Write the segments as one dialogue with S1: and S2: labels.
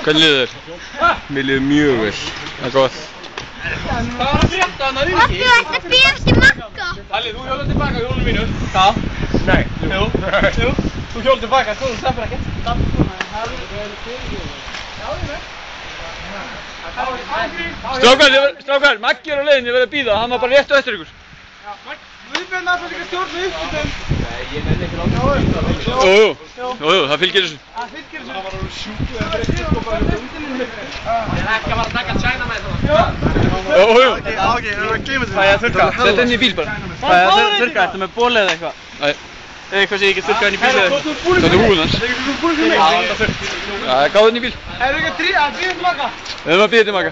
S1: Hvernig líður þér? Mér líður mjög vel. Það er gott.
S2: Það var að frétta hann að ringi.
S3: Þetta ber eftir Magga.
S2: Halli, þú hjólar tilbaka hjólinu mínu. Hvað? Nei. Jú. Þú hjólar tilbaka, þú sleppur ekkert.
S1: Strákar, Maggi er á leiðinni, ég verð að bíða, hann var bara rétt á eftir ykkur.
S2: Guðbjörn ætlar líka að stjórna uppbytum.
S4: Nei, ég menn ekki láta.
S1: Jú, það fylgir þessu.
S2: Það fylgir þessu. Það var alveg sjúkt eða breytist og bara undinni mitt. Ég er ekki að fara að taka China með það.
S1: Jú.
S2: Ok, erum við að geima þetta.
S4: Hvað er að þurrka?
S1: Sett inn í bíl bara.
S4: Hvað er að þurrka? Ertu með bóli eða eitthvað?
S1: Nei.
S4: Eða eitthvað sem ég get þurrkað inn í bíl eða?
S1: Þetta er húin hans.
S2: Það er ekki búin fyrir mig.
S4: Já, það er þurrk.
S1: Já, gáðu inn í bíl.
S2: Erum við ekki að bíða til Magga?
S1: Við erum að bíða til Magga.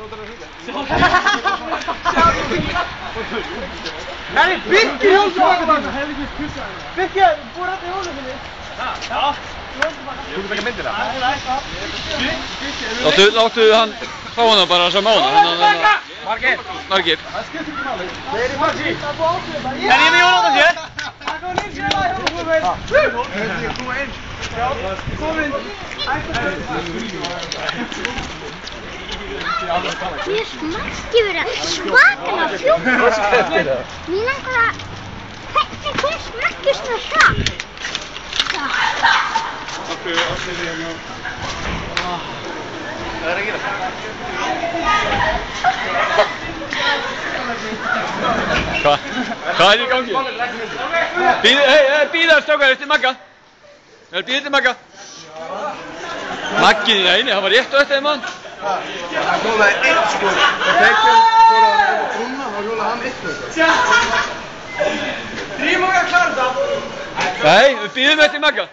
S2: Nei, Birkir hjálpar Magga. Birkir, búið rætt í hjólinu minni. Já. Þú ert ekki að myndir það?
S1: Láttu hann fá hana bara sem á hana.
S2: Margir.
S1: Margir.
S2: Það skiptir ekki máli. Þeir eru Maggi. Er ég með hjólanda hér? Það kom inn sér að hjólum við. Koma inn. Já, kom inn.
S3: Mér smakki verið svakalega fljótt. Mér langar að... Hvernig kom smakki svona hratt?
S4: Hvað er að gera?
S1: Hvað er í gangi? Bíða strákar eftir Magga. Bíða eftir Magga. Maggi, nei, hann var rétt á eftir þeim mann.
S2: Það hjólaði einn sko. Og þegar fór að ef að brúna, þá hjólaði hann einn sko. Þrjum okkar klára það.
S1: Nei, við bíðum eftir Magga.